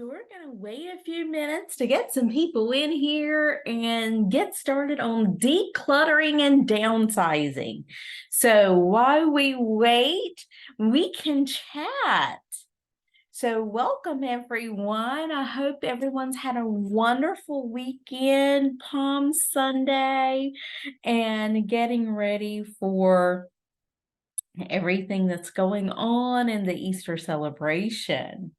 So we're going to wait a few minutes to get some people in here and get started on decluttering and downsizing. So while we wait, we can chat. So welcome everyone. I hope everyone's had a wonderful weekend, Palm Sunday, and getting ready for everything that's going on in the Easter celebration.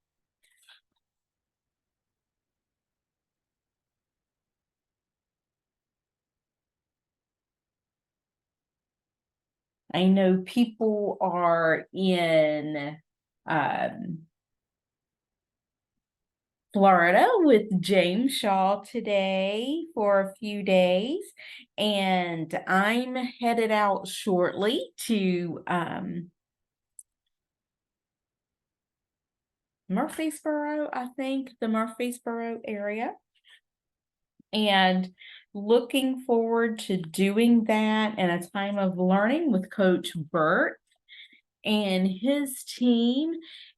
I know people are in Florida with James Shaw today for a few days, and I'm headed out shortly to Murfreesboro, I think, the Murfreesboro area, and looking forward to doing that in a time of learning with Coach Burt and his team.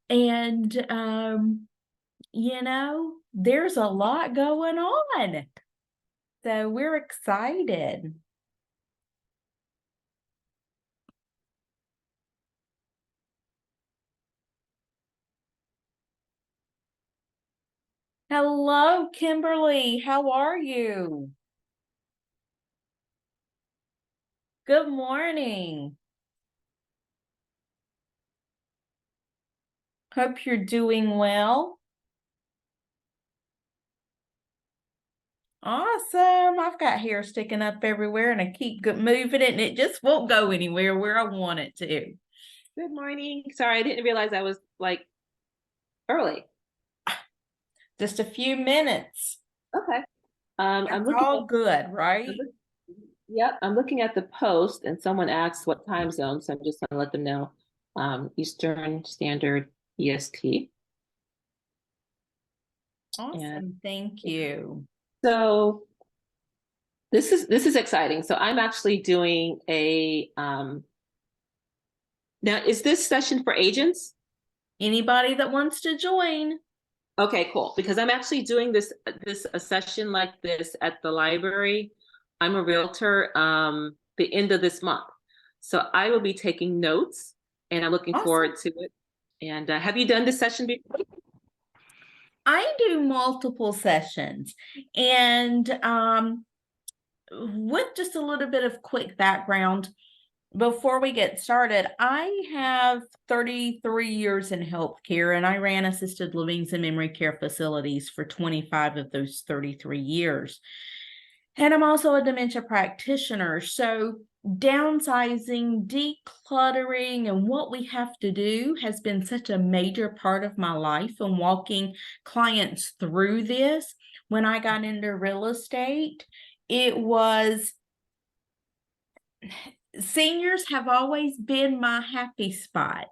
And there's a lot going on. So we're excited. Hello, Kimberly. How are you? Good morning. Hope you're doing well. Awesome. I've got hair sticking up everywhere and I keep moving it and it just won't go anywhere where I want it to. Good morning. Sorry, I didn't realize I was early. Just a few minutes. Okay. It's all good, right? Yep, I'm looking at the post and someone asked what time zone, so I'm just gonna let them know. Eastern Standard EST. Awesome. And thank you. so this is exciting. So I'm actually doing a now is this session for agents? Anybody that wants to join. Okay, cool. Because I'm actually doing a session like this at the library. I'm a realtor the end of this month. So I will be taking notes and I'm looking Awesome. forward to it. And have you done this session before? I do multiple sessions, and with just a little bit of quick background before we get started, I have 33 years in healthcare, and I ran assisted livings and memory care facilities for 25 of those 33 years. And I'm also a dementia practitioner. So downsizing, decluttering, and what we have to do has been such a major part of my life and walking clients through this. When I got into real estate, it was seniors have always been my happy spot.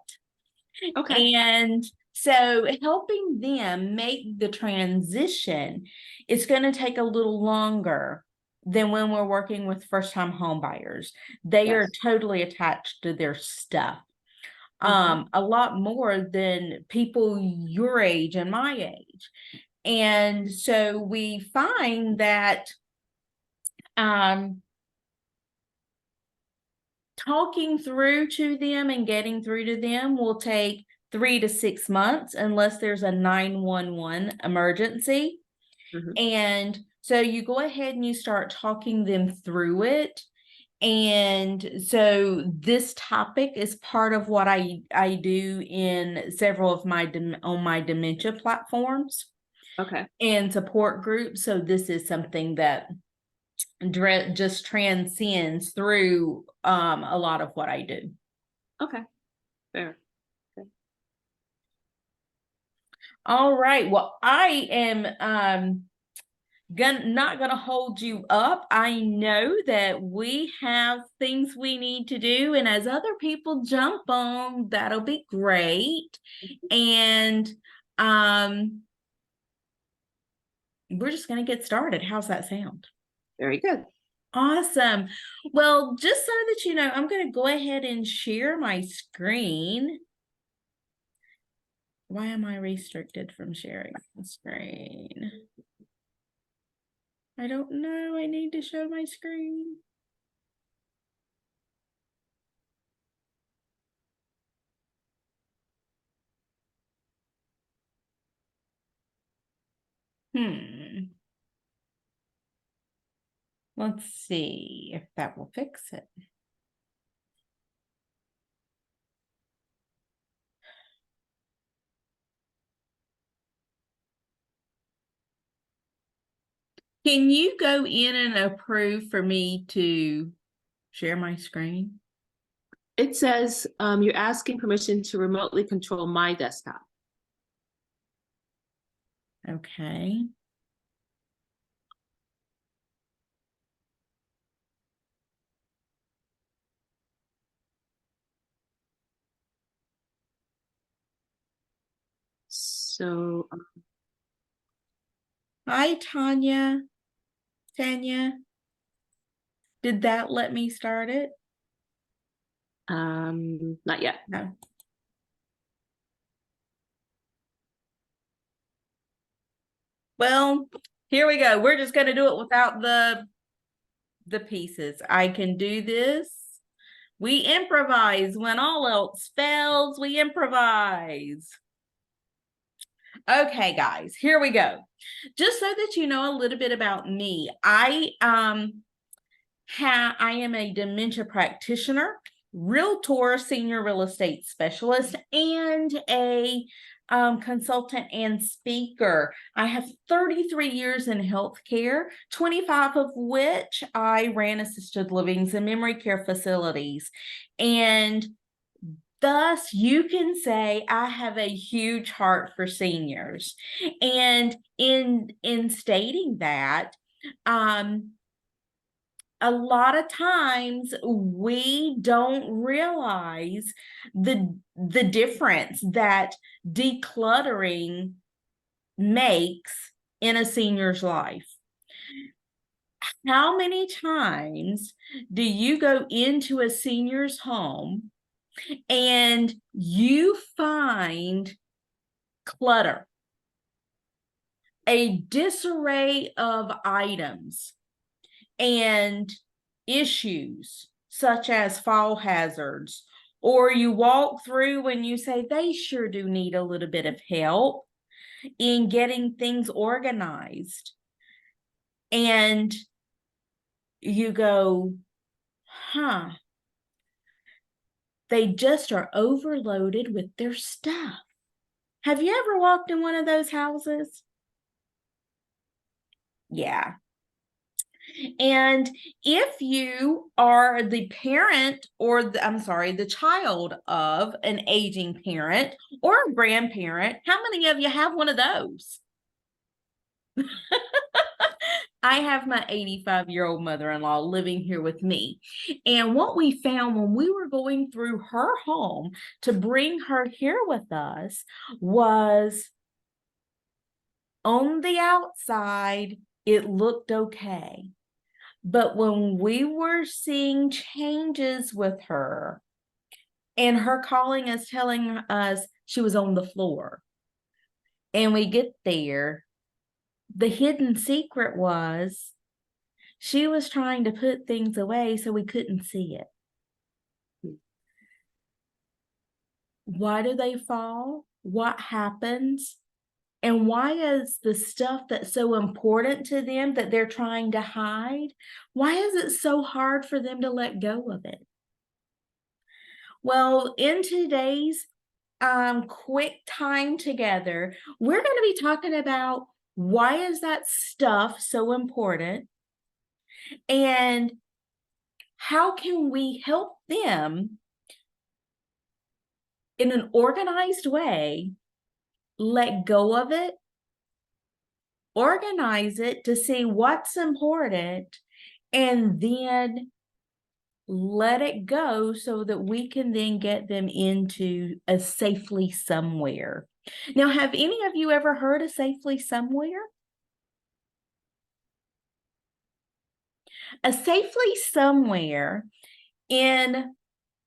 Okay. And so helping them make the transition, it's going to take a little longer than when we're working with first-time home buyers. They are totally attached to their stuff. A lot more than people your age and my age. And so we find that talking through to them and getting through to them will take 3 to 6 months unless there's a 911 emergency. And so you go ahead and you start talking them through it. And so this topic is part of what I do in several of my on my dementia platforms. Okay. And support groups. So this is something that just transcends through a lot of what I do. Okay. Fair. Okay. All right. Well, I am not gonna hold you up. I know that we have things we need to do, and as other people jump on, that'll be great. And we're just gonna get started. How's that sound? Very good. Awesome. Well, just so that you know, I'm going to go ahead and share my screen Why am I restricted from sharing the screen? I don't know. I need to show my screen. Let's see if that will fix it. Can you go in and approve for me to share my screen? It says you're asking permission to remotely control my desktop. Okay. So Hi, Tanya. Tanya. Did that let me start it? not yet. No. Well, here we go. We're just going to do it without the pieces. I can do this. We improvise when all else fails. We improvise. Okay, guys, here we go. Just so that you know a little bit about me, I am a dementia practitioner, realtor, senior real estate specialist, and a consultant and speaker. I have 33 years in healthcare, 25 of which I ran assisted livings and memory care facilities. And thus, you can say I have a huge heart for seniors. And in stating that, a lot of times we don't realize the difference that decluttering makes in a senior's life. How many times do you go into a senior's home and you find clutter, a disarray of items and issues such as fall hazards, or you walk through and you say they sure do need a little bit of help in getting things organized, and you go, they just are overloaded with their stuff. Have you ever walked in one of those houses? Yeah. And if you are the parent or the child of an aging parent or a grandparent, how many of you have one of those? I have my 85-year-old mother-in-law living here with me. And what we found when we were going through her home to bring her here with us was on the outside, it looked okay. But when we were seeing changes with her and her calling us, telling us she was on the floor, and we get there, the hidden secret was she was trying to put things away so we couldn't see it. Why do they fall? What happens? And why is the stuff that's so important to them that they're trying to hide, why is it so hard for them to let go of it? Well, in today's quick time together, we're going to be talking about why is that stuff so important and how can we help them in an organized way let go of it, organize it to see what's important, and then let it go so that we can then get them into a safely somewhere. Now, have any of you ever heard of safely somewhere? A safely somewhere in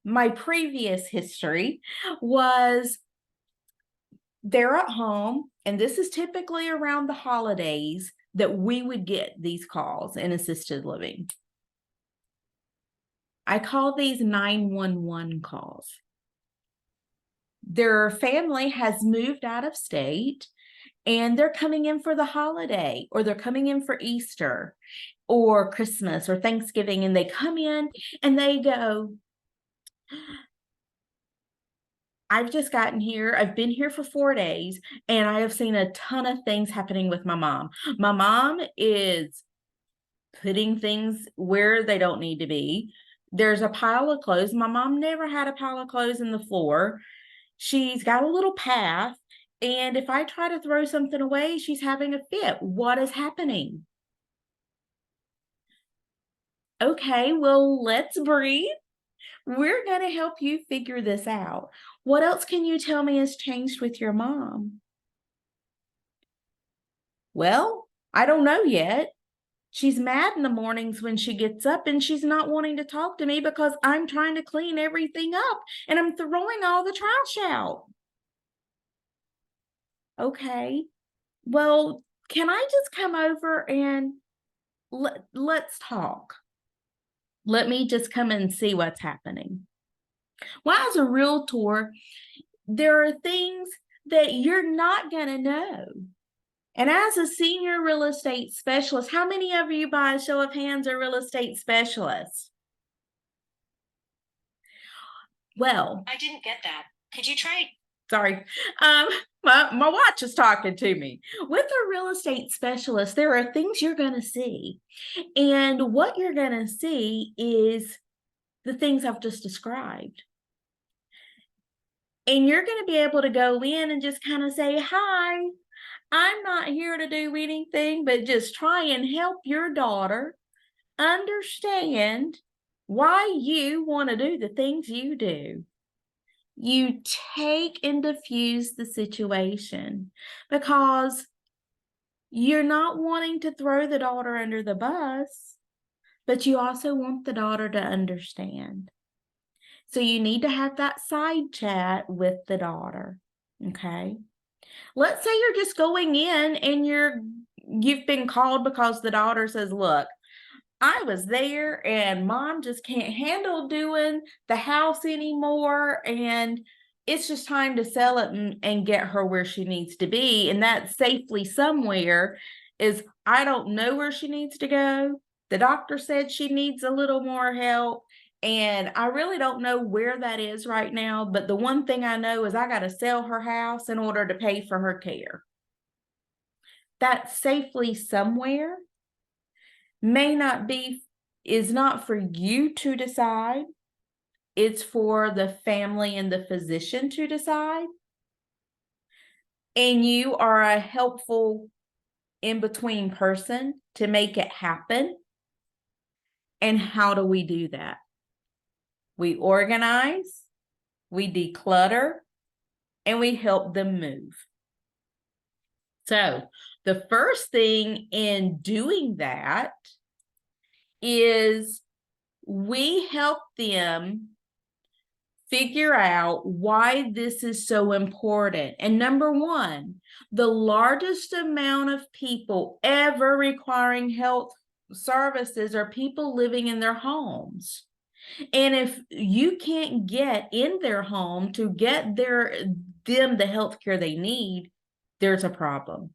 my previous history was they're at home, and this is typically around the holidays that we would get these calls in assisted living. I call these 911 calls. Their family has moved out of state and they're coming in for the holiday, or they're coming in for Easter or Christmas or Thanksgiving, and they come in and they go, I've just gotten here. I've been here for 4 days and I have seen a ton of things happening with my mom. My mom is putting things where they don't need to be. There's a pile of clothes. My mom never had a pile of clothes in the floor. She's got a little path. And if I try to throw something away, she's having a fit. What is happening? Okay, well, let's breathe. We're going to help you figure this out. What else can you tell me has changed with your mom? Well, I don't know yet. She's mad in the mornings when she gets up, and she's not wanting to talk to me because I'm trying to clean everything up and I'm throwing all the trash out. Okay, well, can I just come over and let's talk? Let me just come and see what's happening. Well, as a realtor, there are things that you're not going to know. And as a senior real estate specialist, how many of you, by a show of hands, are real estate specialists? Well, I didn't get that. Could you try? Sorry. My watch is talking to me. With a real estate specialist, there are things you're going to see. And what you're going to see is the things I've just described. And you're going to be able to go in and just kind of say, hi, I'm not here to do anything but just try and help your daughter understand why you want to do the things you do. You take and diffuse the situation because you're not wanting to throw the daughter under the bus, but you also want the daughter to understand. So you need to have that side chat with the daughter, okay? Let's say you're just going in and you've been called because the daughter says, look, I was there and mom just can't handle doing the house anymore, and it's just time to sell it and get her where she needs to be. And that safely somewhere is, I don't know where she needs to go. The doctor said she needs a little more help, and I really don't know where that is right now. But the one thing I know is I got to sell her house in order to pay for her care. That safely somewhere is not for you to decide. It's for the family and the physician to decide. And you are a helpful in-between person to make it happen. And how do we do that? We organize, we declutter, and we help them move. So the first thing in doing that is we help them figure out why this is so important. And number one, the largest amount of people ever requiring health services are people living in their homes. And if you can't get in their home to get them the health care they need, there's a problem.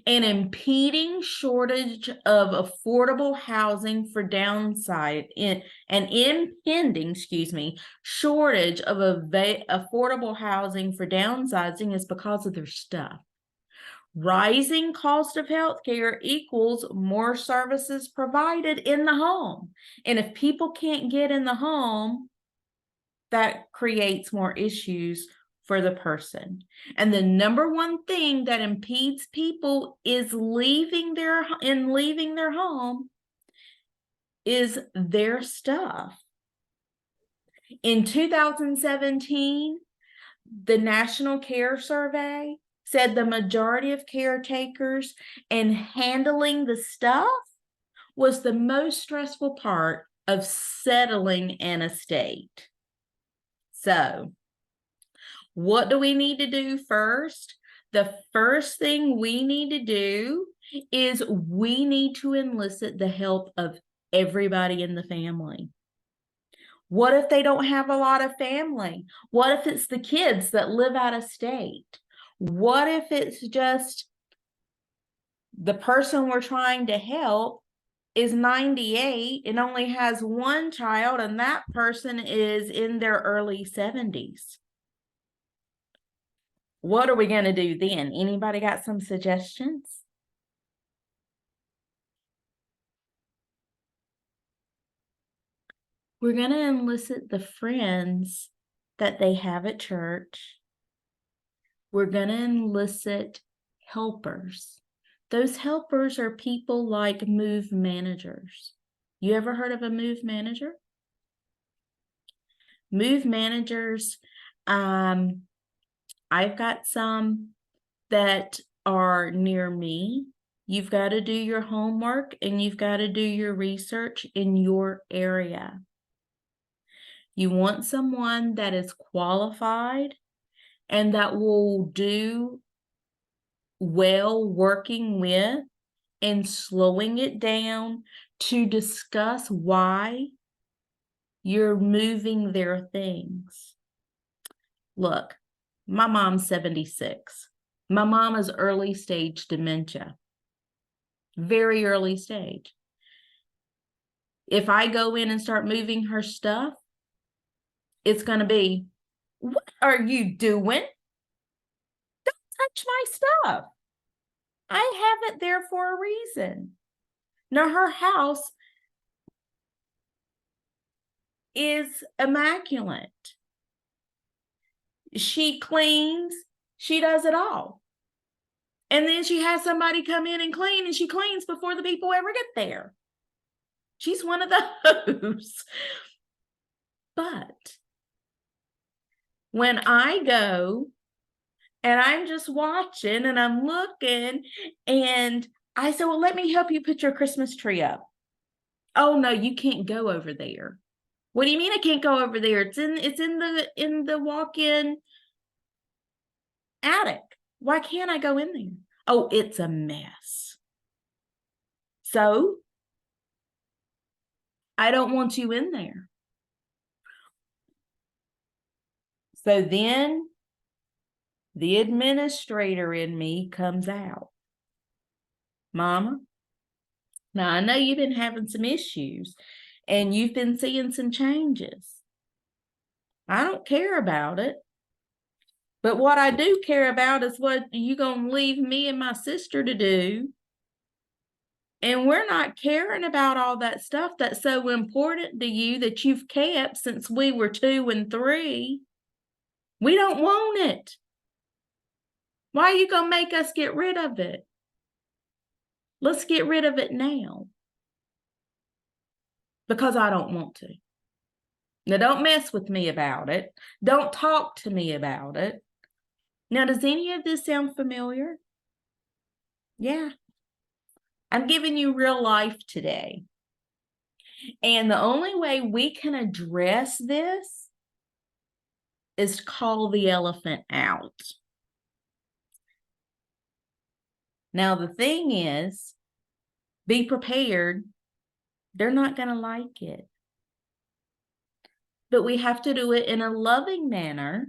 An impeding shortage of affordable housing for an impending, shortage of affordable housing for downsizing is because of their stuff. Rising cost of healthcare equals more services provided in the home. And if people can't get in the home, that creates more issues for the person. And the number one thing that impedes people is leaving their home is their stuff. In 2017, the National Care Survey said the majority of caretakers and handling the stuff was the most stressful part of settling an estate. So what do we need to do first? The first thing we need to do is we need to elicit the help of everybody in the family. What if they don't have a lot of family? What if it's the kids that live out of state? What if it's just the person we're trying to help is 98 and only has one child, and that person is in their early 70s? What are we going to do then? Anybody got some suggestions? We're going to elicit the friends that they have at church. We're going to elicit helpers. Those helpers are people like move managers. You ever heard of a move manager? Move managers, I've got some that are near me. You've got to do your homework and you've got to do your research in your area. You want someone that is qualified and that will do well working with and slowing it down to discuss why you're moving their things. Look, my mom's 76. My mom has early stage dementia, very early stage. If I go in and start moving her stuff, it's going to be, what are you doing? Don't touch my stuff. I have it there for a reason. Now, her house is immaculate. She cleans, she does it all. And then she has somebody come in and clean, and she cleans before the people ever get there. She's one of those. But when I go and I'm just watching and I'm looking and I say, well, let me help you put your Christmas tree up. Oh no, you can't go over there. What do you mean I can't go over there? It's in the walk-in attic. Why can't I go in there? Oh, it's a mess. So I don't want you in there. So then the administrator in me comes out. Mama, now I know you've been having some issues and you've been seeing some changes. I don't care about it. But what I do care about is what you going to leave me and my sister to do. And we're not caring about all that stuff that's so important to you that you've kept since we were 2 and 3. We don't want it. Why are you going to make us get rid of it? Let's get rid of it now. Because I don't want to. Now, don't mess with me about it. Don't talk to me about it. Now, does any of this sound familiar? Yeah. I'm giving you real life today. And the only way we can address this is to call the elephant out. Now, the thing is, be prepared. They're not going to like it. But we have to do it in a loving manner.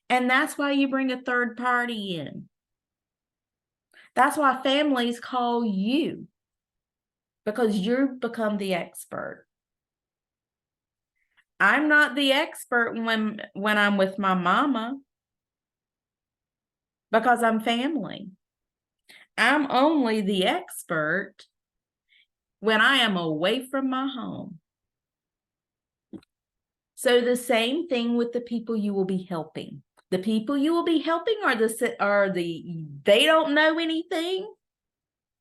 And that's why you bring a third party in. That's why families call you. Because you become the expert. I'm not the expert when I'm with my mama. Because I'm family. I'm only the expert when I am away from my home. So the same thing with the people you will be helping. The people you will be helping are they don't know anything,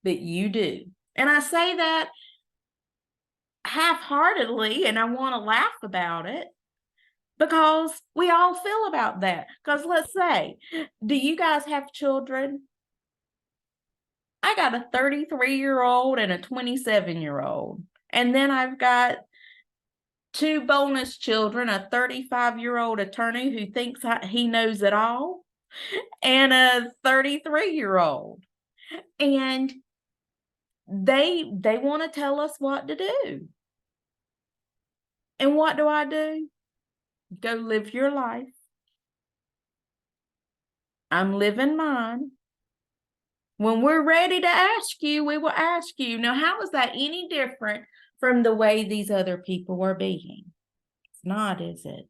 but you do. And I say that half-heartedly, and I want to laugh about it because we all feel about that. Because let's say, do you guys have children? I got a 33-year-old and a 27-year-old. And then I've got 2 bonus children, a 35-year-old attorney who thinks he knows it all, and a 33-year-old. And they want to tell us what to do. And what do? Go live your life. I'm living mine. When we're ready to ask you, we will ask you. Now, how is that any different from the way these other people are being? It's not, is it?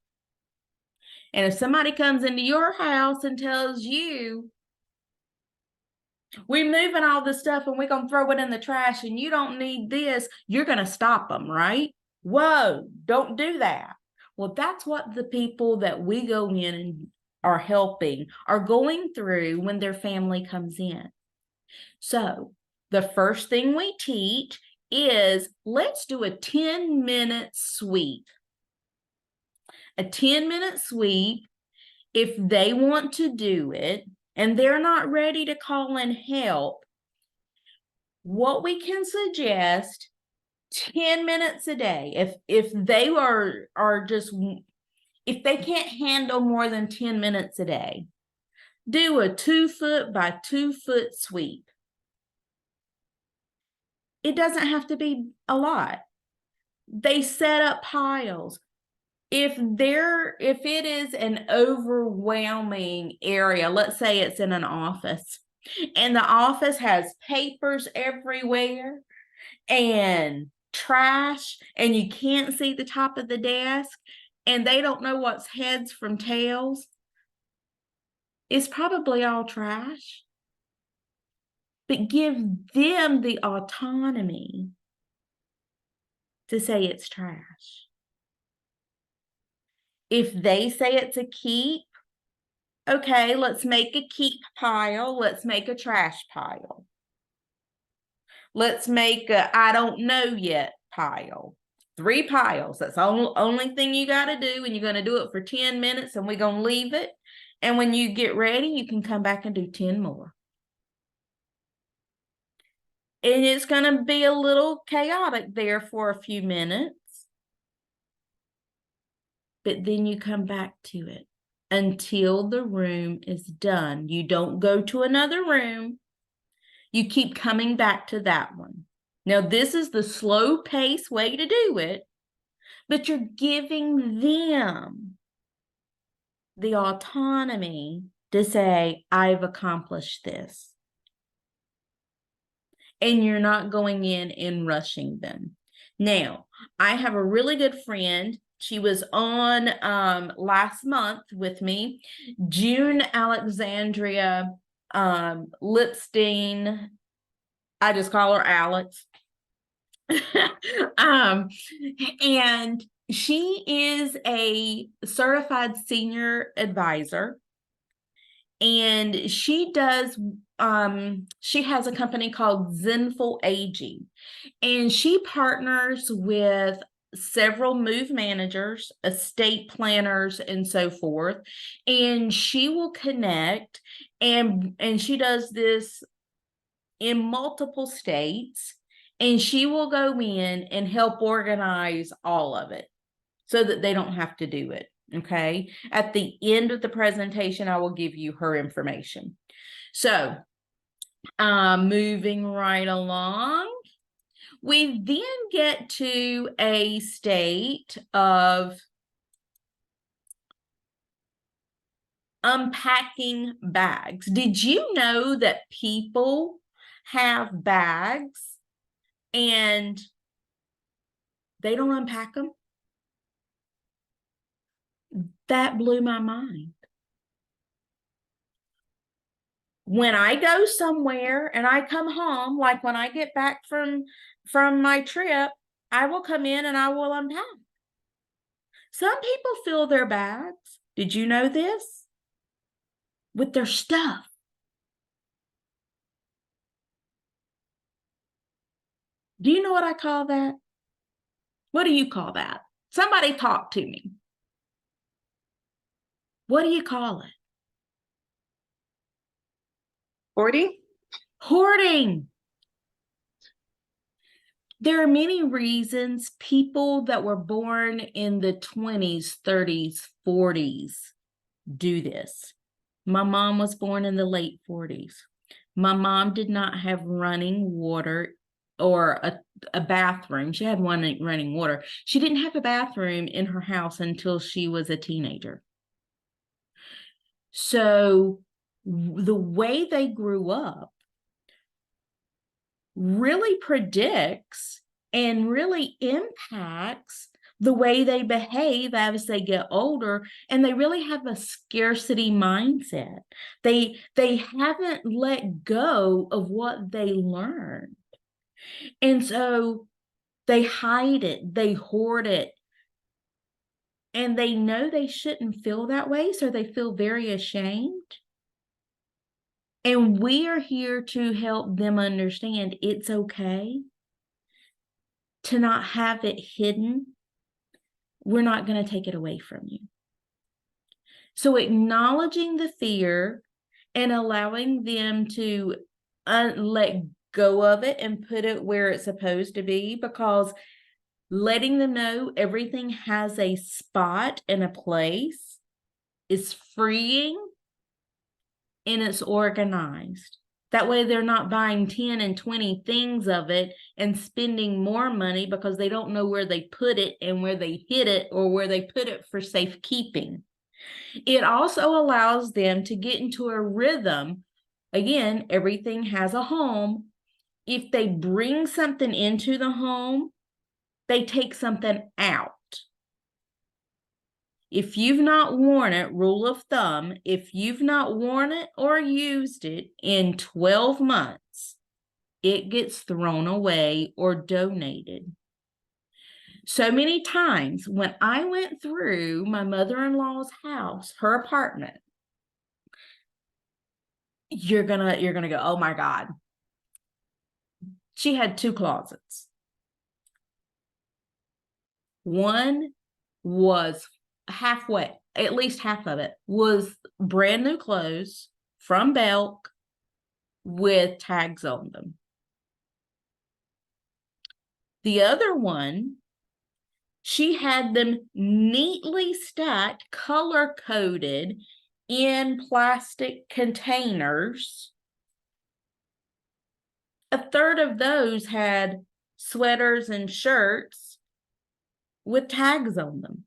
And if somebody comes into your house and tells you, we're moving all this stuff and we're going to throw it in the trash and you don't need this, you're going to stop them, right? Whoa, don't do that. Well, that's what the people that we go in and are helping are going through when their family comes in. So the first thing we teach is let's do a 10-minute sweep. A 10-minute sweep, if they want to do it and they're not ready to call in help, what we can suggest 10 minutes a day. If they are just, if they can't handle more than 10 minutes a day, do a 2-foot by 2-foot sweep. It doesn't have to be a lot. They set up piles. If it is an overwhelming area, let's say it's in an office, and the office has papers everywhere and trash, and you can't see the top of the desk, and they don't know what's heads from tails, it's probably all trash. But give them the autonomy to say it's trash. If they say it's a keep, okay, let's make a keep pile. Let's make a trash pile. Let's make a I don't know yet pile. 3 piles. That's the only thing you got to do. And you're going to do it for 10 minutes and we're going to leave it. And when you get ready, you can come back and do 10 more. And it's going to be a little chaotic there for a few minutes. But then you come back to it until the room is done. You don't go to another room. You keep coming back to that one. Now, this is the slow pace way to do it, but you're giving them the autonomy to say, I've accomplished this. And you're not going in and rushing them. Now, I have a really good friend. She was on last month with me, June Alexandria Lipstein. I just call her Alex. And she is a certified senior advisor. And she does, she has a company called Zenful Aging. And she partners with several move managers, estate planners, and so forth. And she will connect, and she does this in multiple states. And she will go in and help organize all of it so that they don't have to do it. Okay. At the end of the presentation, I will give you her information. So, moving right along, we then get to a state of unpacking bags. Did you know that people have bags and they don't unpack them? That blew my mind. When I go somewhere and I come home, like when I get back from my trip, I will come in and I will unpack. Some people fill their bags. Did you know this? With their stuff. Do you know what I call that? What do you call that? Somebody talk to me. What do you call it? Hoarding? Hoarding. There are many reasons people that were born in the 20s, 30s, 40s do this. My mom was born in the late 40s. My mom did not have running water or a bathroom. She had one running water. She didn't have a bathroom in her house until she was a teenager. So the way they grew up really predicts and really impacts the way they behave as they get older, and they really have a scarcity mindset. They haven't let go of what they learned. And so they hide it, they hoard it, and they know they shouldn't feel that way, so they feel very ashamed. And we are here to help them understand it's okay to not have it hidden. We're not going to take it away from you. So acknowledging the fear and allowing them to let go of it and put it where it's supposed to be, because letting them know everything has a spot and a place is freeing and it's organized. That way they're not buying 10 and 20 things of it and spending more money because they don't know where they put it and where they hid it or where they put it for safekeeping. It also allows them to get into a rhythm. Again, everything has a home. If they bring something into the home, they take something out. If you've not worn it, rule of thumb, if you've not worn it or used it in 12 months, it gets thrown away or donated. So many times when I went through my mother-in-law's house, her apartment, you're gonna go, oh my God. She had 2 closets. One was halfway, at least half of it was brand new clothes from Belk with tags on them. The other one, she had them neatly stacked, color-coded in plastic containers. A third of those had sweaters and shirts with tags on them.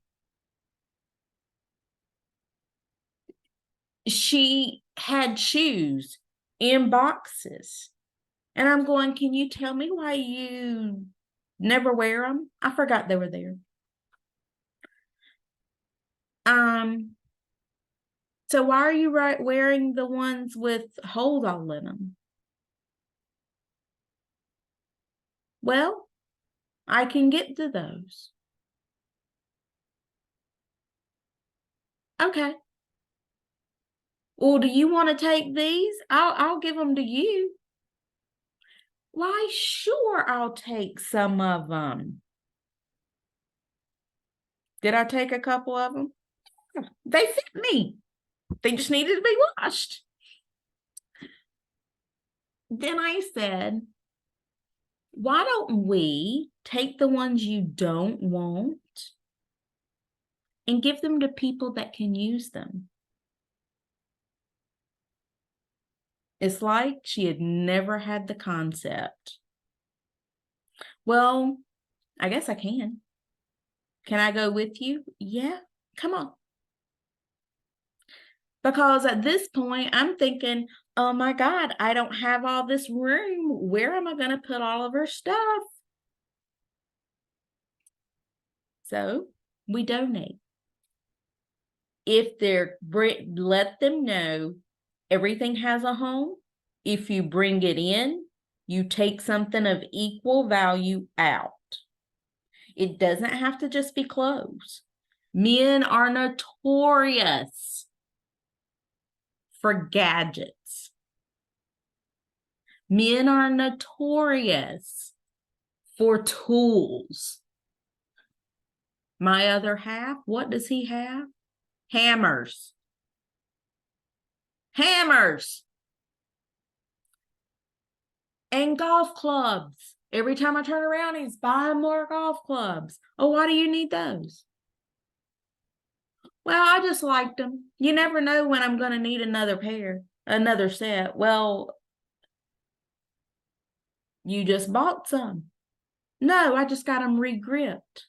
She had shoes in boxes. And I'm going, can you tell me why you never wear them? I forgot they were there. So why are you wearing the ones with holes all in them? Well, I can get to those. Okay. Well, do you want to take these? I'll give them to you. Why, sure, I'll take some of them. Did I take a couple of them? They fit me. They just needed to be washed. Then I said, why don't we take the ones you don't want and give them to people that can use them? It's like she had never had the concept. Well, I guess I can. Can I go with you? Yeah, come on. Because at this point, I'm thinking, oh my God, I don't have all this room. Where am I going to put all of her stuff? So we donate. If they're, let them know everything has a home. If you bring it in, you take something of equal value out. It doesn't have to just be clothes. Men are notorious for gadgets. Men are notorious for tools. My other half, what does he have? Hammers. Hammers. And golf clubs. Every time I turn around, he's buying more golf clubs. Oh, why do you need those? Well, I just liked them. You never know when I'm going to need another set. Well, you just bought some. No, I just got them regripped.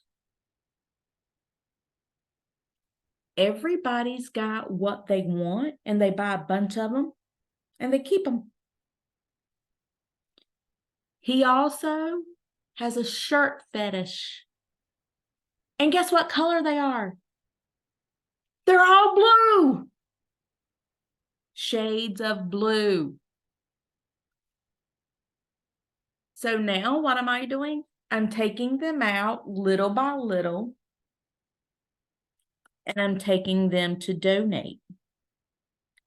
Everybody's got what they want, and they buy a bunch of them and they keep them. He also has a shirt fetish. And guess what color they are? They're all blue. Shades of blue. So now what am I doing? I'm taking them out little by little, and I'm taking them to donate.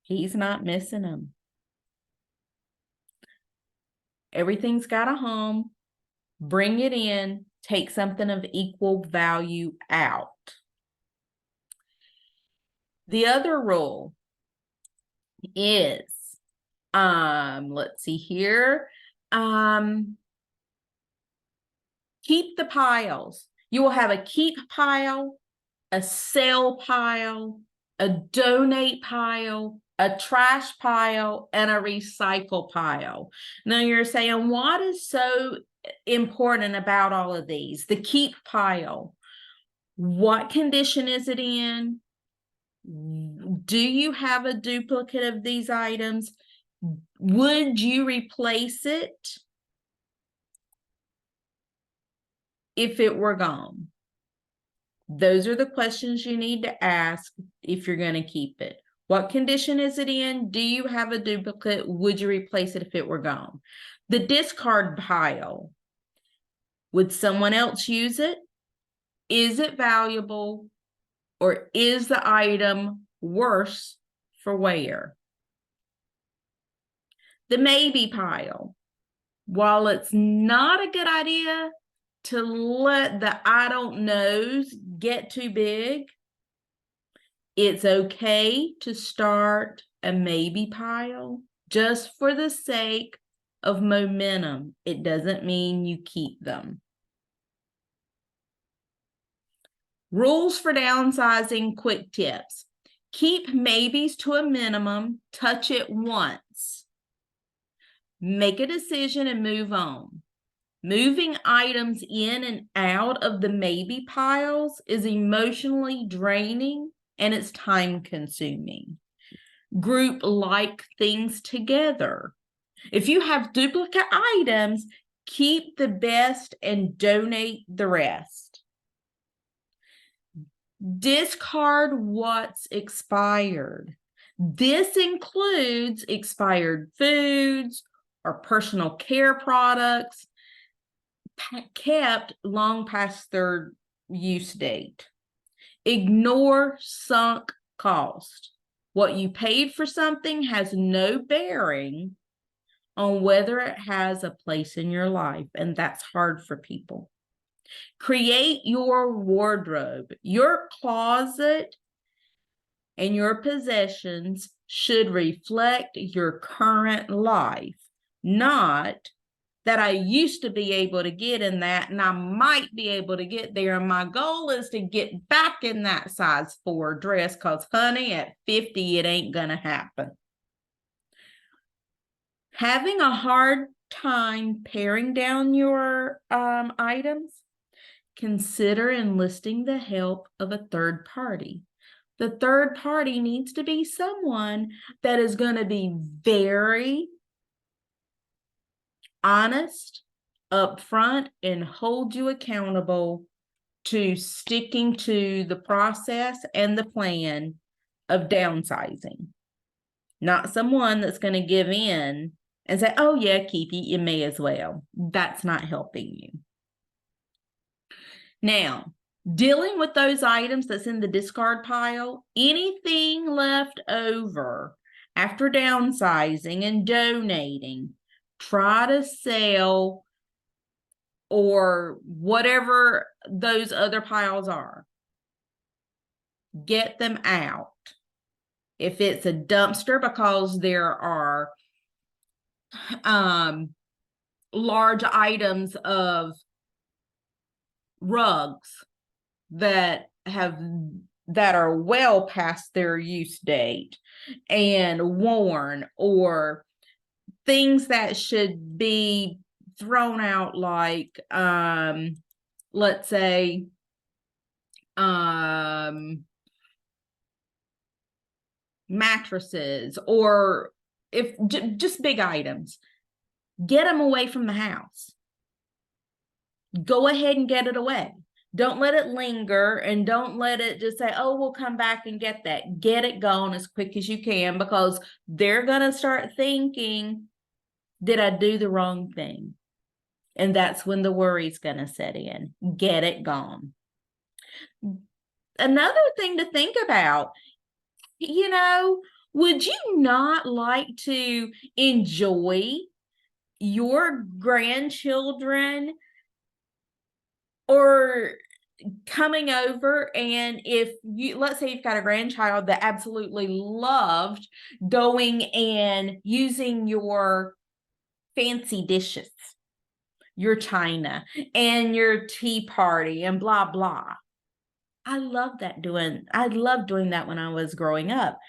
He's not missing them. Everything's got a home. Bring it in. Take something of equal value out. The other rule is, let's see here. Keep the piles. You will have a keep pile, a sell pile, a donate pile, a trash pile, and a recycle pile. Now you're saying, what is so important about all of these? The keep pile. What condition is it in? Do you have a duplicate of these items? Would you replace it if it were gone? Those are the questions you need to ask if you're going to keep it. What condition is it in? Do you have a duplicate? Would you replace it if it were gone? The discard pile. Would someone else use it? Is it valuable? Or is the item worse for wear? The maybe pile. While it's not a good idea to let the I don't knows get too big, it's okay to start a maybe pile just for the sake of momentum. It doesn't mean you keep them. Rules for downsizing, quick tips. Keep maybes to a minimum. Touch it once. Make a decision and move on. Moving items in and out of the maybe piles is emotionally draining and it's time consuming. Group like things together. If you have duplicate items, keep the best and donate the rest. Discard what's expired. This includes expired foods or personal care products kept long past their use date. Ignore sunk cost. What you paid for something has no bearing on whether it has a place in your life, and that's hard for people. Create your wardrobe. Your closet and your possessions should reflect your current life, not that I used to be able to get in that and I might be able to get there. And my goal is to get back in that size 4 dress because, honey, at 50, it ain't going to happen. Having a hard time paring down your items, consider enlisting the help of a third party. The third party needs to be someone that is going to be very honest, upfront, and hold you accountable to sticking to the process and the plan of downsizing. Not someone that's going to give in and say, oh yeah, keep it, you may as well. That's not helping you. Now, dealing with those items that's in the discard pile, anything left over after downsizing and donating, try to sell or whatever those other piles are. Get them out. If it's a dumpster because there are large items of rugs that have that are well past their use date and worn, or things that should be thrown out, like let's say mattresses, or if just big items, get them away from the house. Go ahead and get it away. Don't let it linger, and don't let it just say, oh, we'll come back and get that. Get it gone as quick as you can, because they're going to start thinking, did I do the wrong thing? And that's when the worry's going to set in. Get it gone. Another thing to think about, would you not like to enjoy your grandchildren or coming over, and if you, let's say you've got a grandchild that absolutely loved going and using your fancy dishes, your china and your tea party and blah blah. I loved doing that when I was growing up,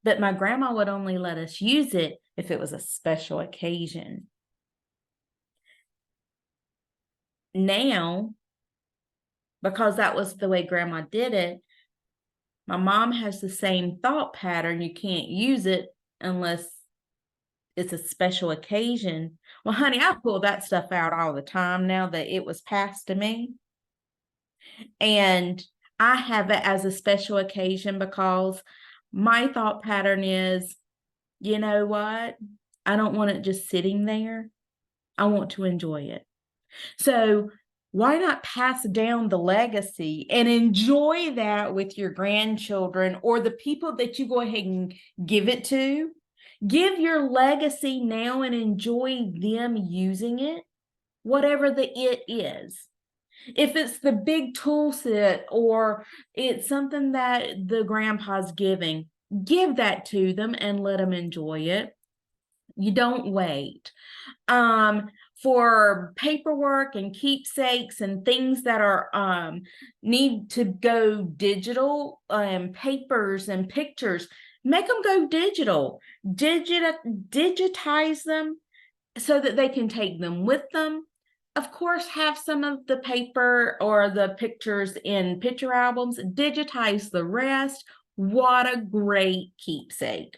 but my grandma would only let us use it if it was a special occasion. Now, because that was the way grandma did it, my mom has the same thought pattern. You can't use it unless it's a special occasion. Well, honey, I pull that stuff out all the time now that it was passed to me. And I have it as a special occasion because my thought pattern is, you know what? I don't want it just sitting there. I want to enjoy it. So why not pass down the legacy and enjoy that with your grandchildren or the people that you go ahead and give it to? Give your legacy now and enjoy them using it, whatever the it is. If it's the big tool set or it's something that the grandpa's giving, give that to them and let them enjoy it. You don't wait. For paperwork and keepsakes and things that are need to go digital, papers and pictures, make them go digital. Digitize them so that they can take them with them. Of course, have some of the paper or the pictures in picture albums. Digitize the rest. What a great keepsake.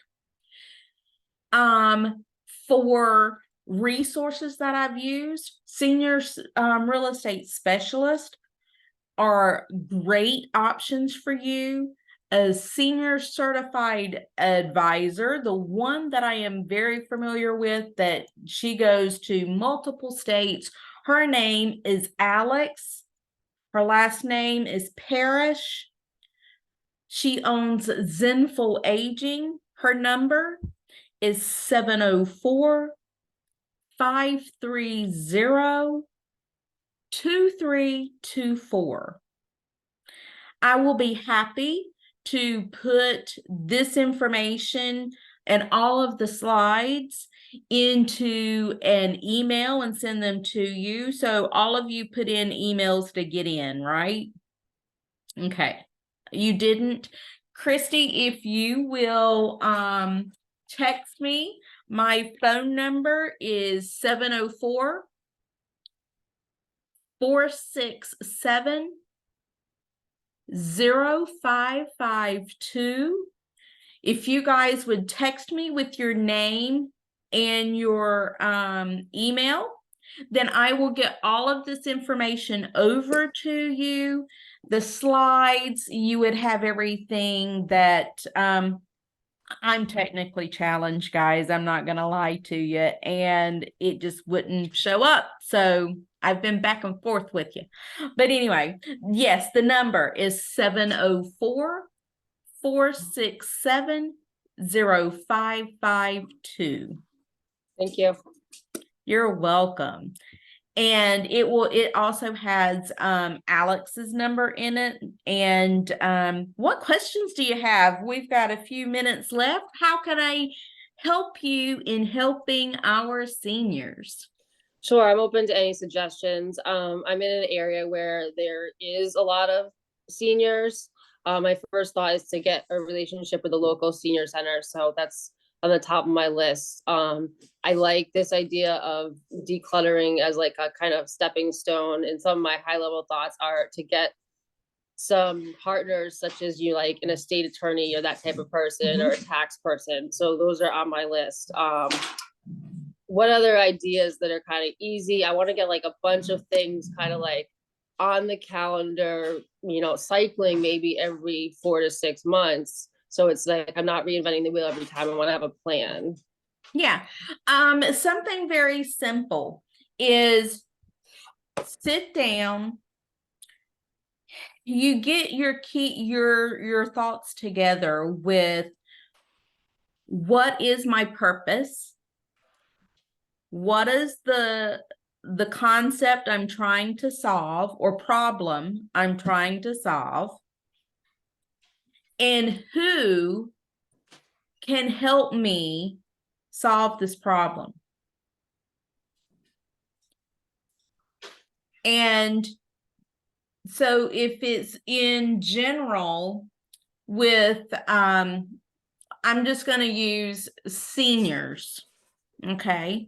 For resources that I've used, seniors real estate specialists are great options for you. A senior certified advisor, the one that I am very familiar with, that she goes to multiple states. Her name is Alex. Her last name is Parrish. She owns Zenful Aging. Her number is 704-530-2324. I will be happy to put this information and all of the slides into an email and send them to you. So all of you put in emails to get in, right? Okay. You didn't. Christy, if you will text me, my phone number is 704-467-0552. If you guys would text me with your name and your email, then I will get all of this information over to you. The slides, you would have everything that I'm technically challenged, guys. I'm not going to lie to you. And it just wouldn't show up. So I've been back and forth with you. But anyway, yes, the number is 704-467-0552. Thank you. You're welcome. And it also has Alex's number in it. And what questions do you have? We've got a few minutes left. How can I help you in helping our seniors? Sure, I'm open to any suggestions. I'm in an area where there is a lot of seniors. My first thought is to get a relationship with a local senior center, so that's on the top of my list. I like this idea of decluttering as like a kind of stepping stone, and some of my high level thoughts are to get some partners such as you, like an estate attorney or that type of person, or a tax person. So those are on my list. What other ideas that are kind of easy? I want to get like a bunch of things kind of like on the calendar, cycling maybe every 4 to 6 months. So it's like I'm not reinventing the wheel every time. I want to have a plan. Yeah. Something very simple is sit down. You get your thoughts together with what is my purpose? What is the concept I'm trying to solve or problem I'm trying to solve? And who can help me solve this problem? And so if it's in general with, I'm just going to use seniors. Okay.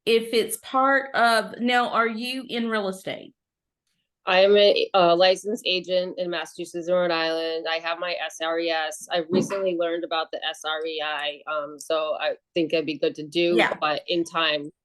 If it's part of, now, are you in real estate? I am a licensed agent in Massachusetts and Rhode Island. I have my SRES. I recently learned about the SREI, so I think it'd be good to do, Yeah. but in time.